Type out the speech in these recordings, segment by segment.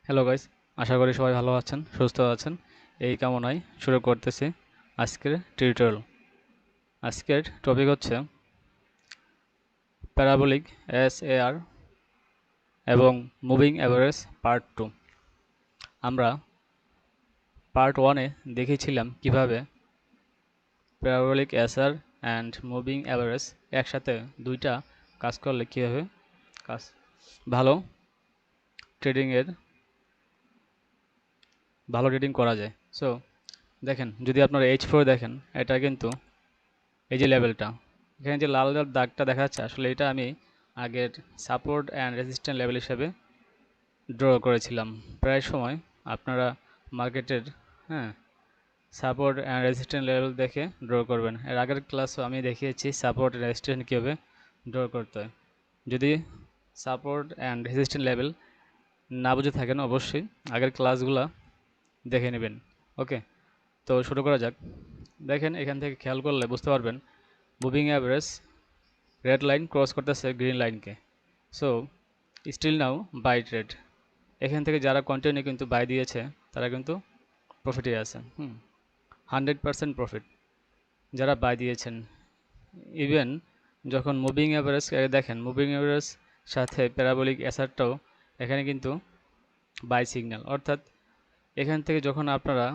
Hello guys, আশা করি সবাই ভালো আছেন, সুস্থ আছেন। এই কামনায় শুরু করতেছি আজকের টিউটোরিয়াল। আজকের টপিক হচ্ছে প্যারাবোলিক SAR এবং মুভিং অ্যাভারেজ পার্ট 2। আমরা পার্ট 1-এ দেখেছিলাম কিভাবে parabolic SR and moving average একসাথে দুইটা কাজ করলে কীভাবে কাজ ভালো ট্রেডিং করা যায়। সো দেখেন, যদি আপনারা H4 দেখেন, এটা কিন্তু এই যে লেভেলটা, এখানে যে লাল লাল দাগটা দেখা যাচ্ছে, আসলে এটা আমি আগের সাপোর্ট অ্যান্ড রেজিস্ট্যান্ট লেভেল হিসেবে ড্র করেছিলাম। প্রায় সময় আপনারা মার্কেটের সাপোর্ট অ্যান্ড রেজিস্ট্যান্ট লেভেল দেখে ড্র করবেন। এর আগের ক্লাসও আমি দেখিয়েছি সাপোর্ট অ্যান্ড রেজিস্ট্যান্ট কীভাবে ড্র করতে হয়। যদি সাপোর্ট অ্যান্ড রেজিস্ট্যান্ট লেভেল না বুঝে থাকেন, অবশ্যই আগের ক্লাসগুলো দেখে নেবেন। ওকে, তো শুরু করা যাক। দেখেন, এখান থেকে খেয়াল করলে বুঝতে পারবেন moving average red line cross করতেছে গ্রিন লাইনকে। So still now buy trade. এখান থেকে যারা কন্টিনিউ কিন্তু বাই দিয়েছে তারা কিন্তু প্রফিটে আছে। 100% প্রফিট যারা বাই দিয়েছেন। ইভেন যখন মুভিং অ্যাভারেজ দেখেন, মুভিং অ্যাভারেজ সাথে প্যারাবোলিক এসআরটাও এখানে কিন্তু বাই সিগন্যাল, অর্থাৎ এখান থেকে যখন আপনারা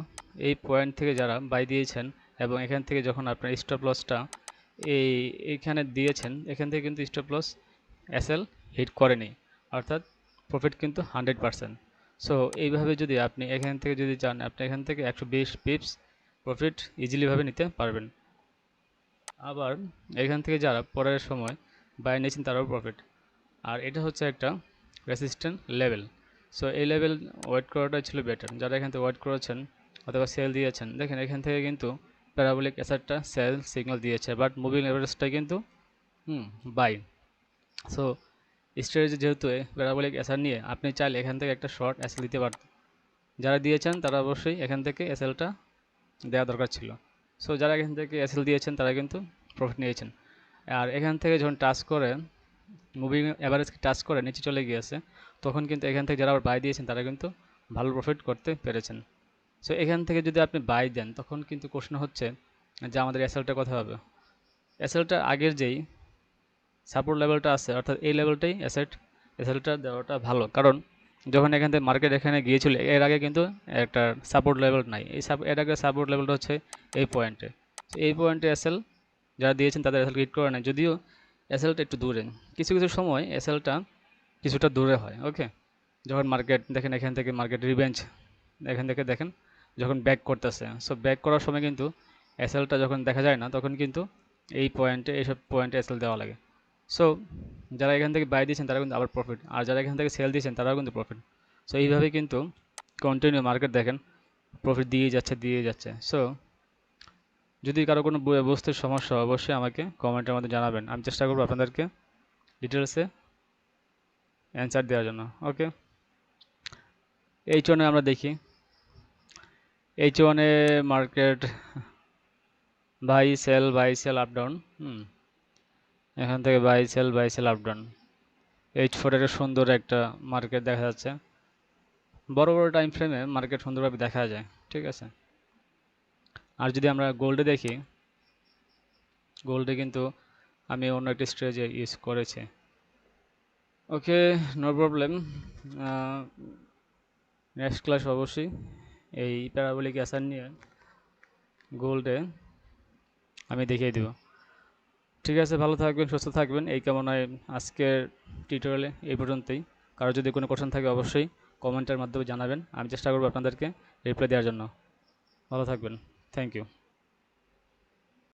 এই পয়েন্ট থেকে যারা বাই দিয়েছেন এবং এখান থেকে যখন আপনার স্টপ লসটা এইখানে দিয়েছেন, এখান থেকে কিন্তু স্টপ লস এসএল হিট করেনি, অর্থাৎ প্রফিট কিন্তু 100%। সো এইভাবে যদি আপনি এখান থেকে যদি চান, আপনি এখান থেকে 120 পিপস প্রফিট ইজিলিভাবে নিতে পারবেন। আবার এখান থেকে যারা পরের সময় বাই নিয়েছেন তারাও প্রফিট। আর এটা হচ্ছে একটা রেসিস্ট্যান্ট লেভেল। সো এই লেভেল ওয়েট করাটাই ছিল বেটার। যারা এখান থেকে ওয়েট করেছেন অথবা সেল দিয়েছেন, দেখেন এখান থেকে কিন্তু প্যারাবোলিক এসআরটা সেল সিগন্যাল দিয়েছে, বাট মুভিং এভারেজটা কিন্তু বাই। সো স্ট্র্যাটেজি যেহেতু প্যারাবোলিক এসআর নিয়ে, আপনি চাইলে এখান থেকে একটা শর্ট এসএল দিতে পারতেন। যারা দিয়েছেন তারা অবশ্যই এখান থেকে এসএলটা দেওয়া দরকার ছিল। সো যারা এখান থেকে এসএল দিয়েছেন তারা কিন্তু প্রফিট নিয়েছেন। আর এখান থেকে যখন টাচ করে মুভিং অ্যাভারেজকে টাচ করে নিচে চলে গিয়েছে, তখন কিন্তু এখান থেকে যারা আবার বাই দিয়েছেন তারা কিন্তু ভালো প্রফিট করতে পেরেছেন। সো এখান থেকে যদি আপনি বাই দেন, তখন কিন্তু প্রশ্ন হচ্ছে যে আমাদের এসএলটা কোথায় হবে। এসএলটা আগের যেই সাপোর্ট লেভেলটা আছে, অর্থাৎ এই লেভেলটাই এসএলটা দেওয়াটা ভালো, কারণ যখন এখান থেকে মার্কেট এখানে গিয়েছিল, এর আগে কিন্তু একটা সাপোর্ট লেভেল নাই। এর আগে সাপোর্ট লেভেলটা হচ্ছে এই পয়েন্টে। এই পয়েন্টে এসএল যারা দিয়েছেন তাদের এসএল হিট করে নেয়, যদিও এসএলটা একটু দূরে। কিছু কিছু সময় এসএলটা কিছুটা দূরে হয়। ওকে, যখন মার্কেট দেখেন এখান থেকে মার্কেট রিভেঞ্জ এখান থেকে দেখেন যখন ব্যাক করতেছে, সো ব্যাক করার সময় কিন্তু এসএলটা যখন দেখা যায় না, তখন কিন্তু এই পয়েন্টে, এইসব পয়েন্টে এসএল দেওয়া লাগে। সো যারা এখান থেকে বাই দিয়েছেন তারা কিন্তু আবার প্রফিট, আর যারা এখান থেকে সেল দিয়েছেন তারাও কিন্তু প্রফিট। সো এইভাবে কিন্তু কন্টিনিউ মার্কেট দেখেন প্রফিট দিয়ে যাচ্ছে। সো যদি কারো কোনো বুঝতে সমস্যা, অবশ্যই আমাকে কমেন্টের মধ্যে জানাবেন। আমি চেষ্টা করবো আপনাদেরকে ডিটেলসে অ্যান্সার দেওয়ার জন্য। ওকে, H1-এ আমরা দেখি। H1-এ market buy sell up down. এখান থেকে বাই সেল আপ ডাউন। H4-এর সুন্দর একটা মার্কেট দেখা যাচ্ছে। বড় বড় টাইম ফ্রেমে মার্কেট সুন্দরভাবে দেখা যায়, ঠিক আছে। আর যদি আমরা গোল্ডে দেখি, গোল্ডে কিন্তু আমি অন্য একটি স্ট্রেজে ইউজ করেছি। ওকে, নো প্রবলেম। নেক্সট ক্লাস অবশ্যই এই প্যারাবোলিক এসআর নিয়ে গোল্ডে আমি দেখিয়ে দিব। ঠিক আছে, ভালো থাকবেন, সুস্থ থাকবেন, এই কামনায় আজকের টিউটোরিয়ালে এই পর্যন্তই। কারো যদি কোনো কোশ্চেন থাকে অবশ্যই কমেন্টের মাধ্যমে জানাবেন। আমি চেষ্টা করব আপনাদেরকে রিপ্লাই দেওয়ার জন্য। ভালো থাকবেন, থ্যাংক ইউ।